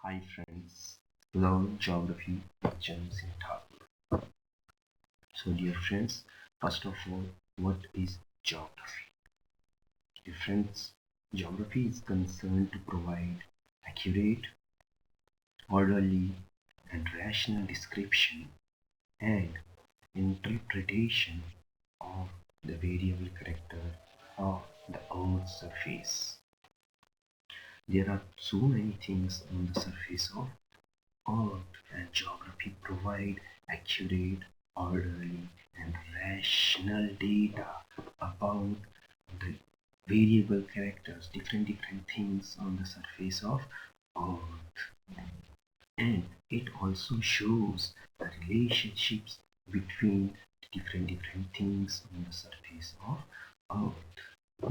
Hi friends, learn geography with James in Thakur. So dear friends, first of all, what is geography? Dear friends, geography is concerned to provide accurate, orderly and rational description and interpretation of the variable character of the Earth's surface. There are so many things on the surface of Earth, and geography provide accurate, orderly, and rational data about the variable characters, different things on the surface of Earth. And it also shows the relationships between different things on the surface of Earth.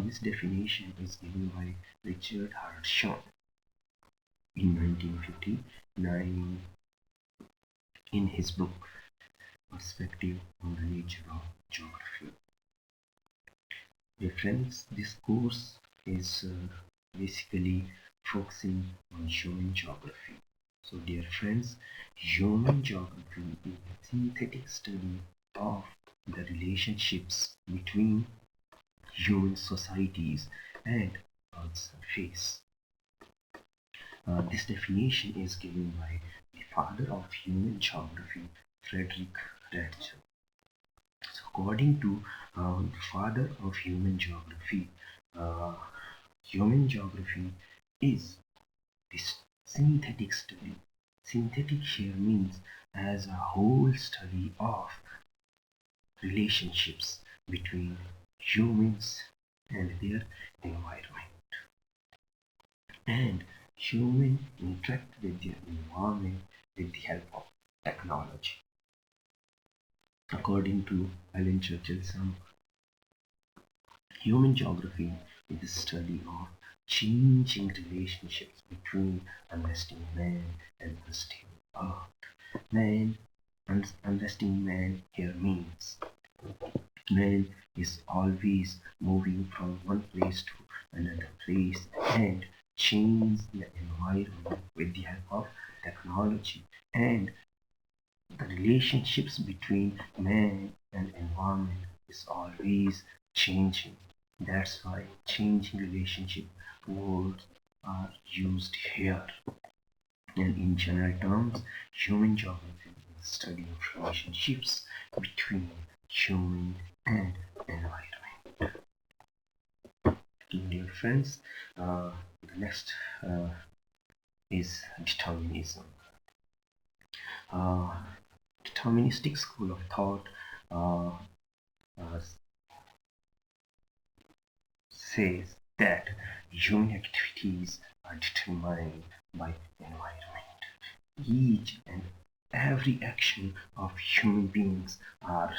This definition is given by Richard Hartshorne in 1959 in his book Perspective on the Nature of Geography. Dear friends, this course is basically focusing on human geography. So dear friends, human geography is a synthetic study of the relationships between human societies and Earth's surface. This definition is given by the father of human geography, Frederick Ratzel. So according to the father of human geography is this synthetic study. Synthetic here means as a whole study of relationships between humans and their environment. And humans interact with their environment with the help of technology. According to Alan Churchill's human geography is the study of changing relationships between unresting man and unresting earth. Unresting man here means man is always moving from one place to another place and change the environment with the help of technology, and the relationships between man and environment is always changing. That's why changing relationship words are used here. And in general terms, human geography is the study of relationships between human and environment. Dear friends, the next is determinism. Deterministic school of thought says that human activities are determined by environment. Each and every action of human beings are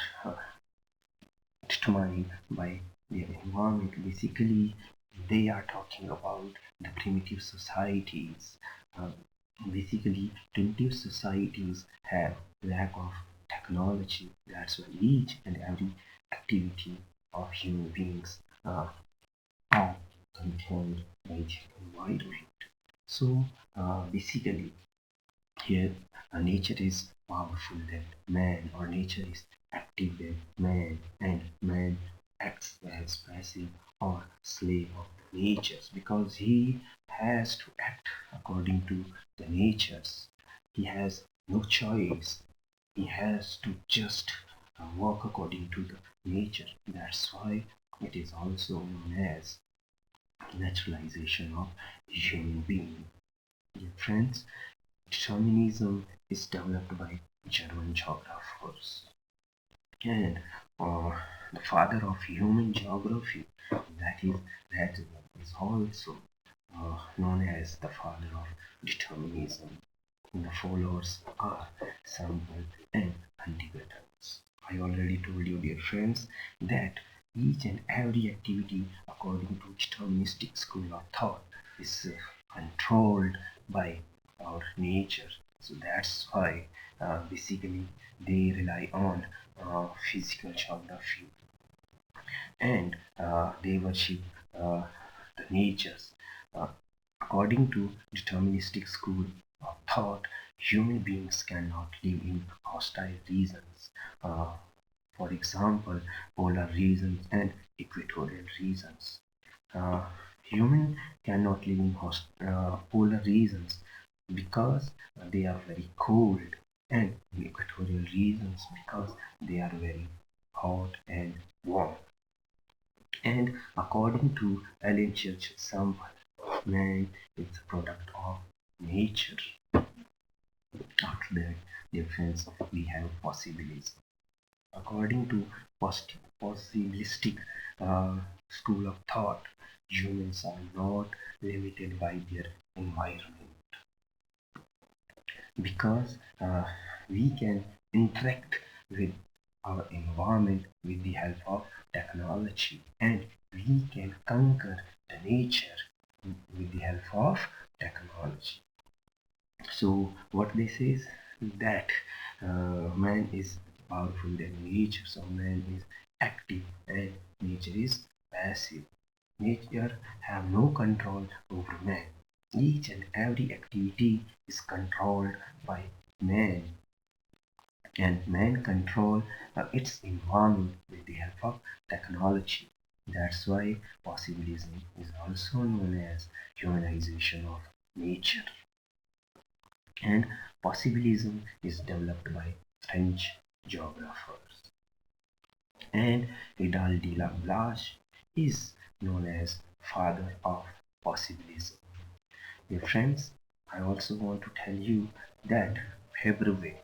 determined by their environment. Basically, they are talking about the primitive societies. Basically, primitive societies have lack of technology. That's why each and every activity of human beings are controlled by the environment. So basically, here nature is powerful than man, or nature is active than man, and man acts as passive or slave of the natures because he has to act according to the natures. He has no choice. He has to just work according to the nature. That's why it is also known as naturalization of human being. Dear friends, determinism is developed by German geographers, and the father of human geography, that is also known as the father of determinism. The followers are sample and indicators. I already told you, dear friends, that each and every activity according to deterministic school of thought is controlled by our nature. So that's why basically they rely on physical geography, and they worship the natures. Uh, According to deterministic school, of thought, human beings cannot live in hostile regions. Uh, for example, polar regions and equatorial regions. Uh, Human cannot live in polar regions because they are very cold, and in equatorial regions because they are very hot and warm. And according to Alan Church example, man is the product of nature. After that, dear friends, we have possibilism. According to possibilistic school of thought, humans are not limited by their environment because we can interact with our environment with the help of technology, and we can conquer the nature with the help of technology. So what they say is that man is powerful than nature. So man is active and nature is passive. Nature have no control over man. Each and every activity is controlled by man, and man control its environment with the help of technology. That's why possibilism is also known as humanization of nature. And possibilism is developed by French geographers. And Vidal de la Blache is known as father of possibilism. Dear friends, I also want to tell you that February,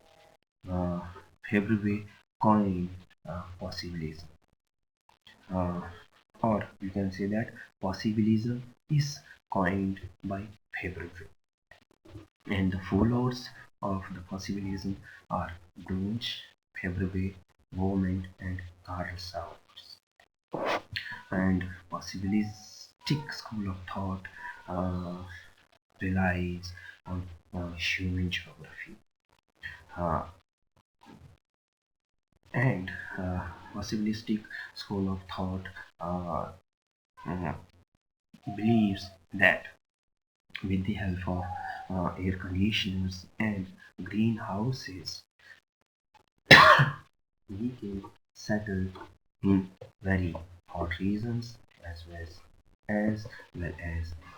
uh, February coined possibilism. Uh, or you can say that possibilism is coined by February. And the followers of the possibilism are Brunch, February, Woman, and Carl Saugers. And possibilistic school of thought uh, relies on human geography. Uh, and possibilistic school of thought uh, uh, believes that with the help of air conditioners and greenhouses, we can settle in very hot regions as well as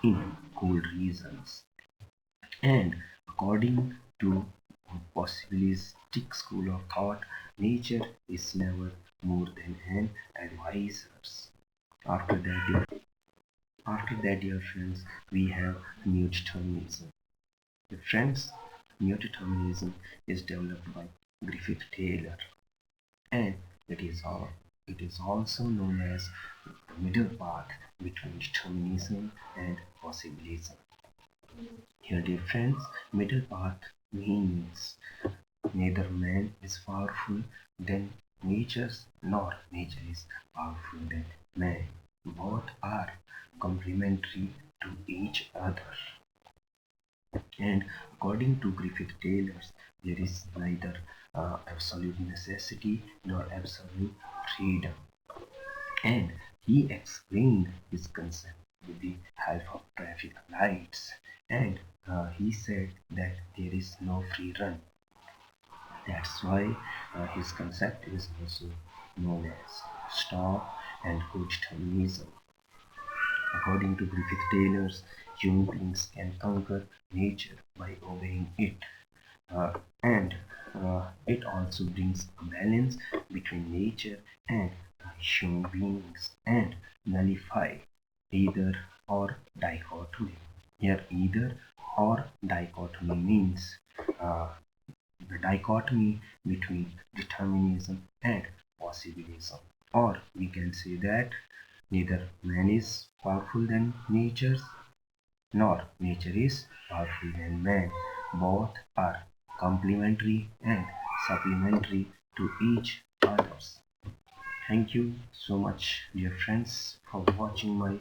in cold regions. And according to possibilistic school of thought, nature is never more than an advisor. After that, dear friends, we have neo-determinism. The friends, neo-determinism is developed by Griffith Taylor, and it is all it is also known as the middle path between determinism and possibilism. Here, dear friends, middle path means neither man is powerful than nature nor nature is powerful than man. Both are complementary to each other. And according to Griffith Taylor, there is neither absolute necessity nor absolute freedom. And he explained his concept with the help of traffic lights. And he said that there is no free run. That's why his concept is also known as stop and go determinism. According to Griffith Taylor's, human beings can conquer nature by obeying it. And it also brings a balance between nature and human beings and nullify either or dichotomy. Here, either or dichotomy means uh, the dichotomy between determinism and possibilism. Or we can say that neither man is powerful than nature nor nature is powerful than man. Both are complementary and supplementary to each others. Thank you so much, dear friends, for watching my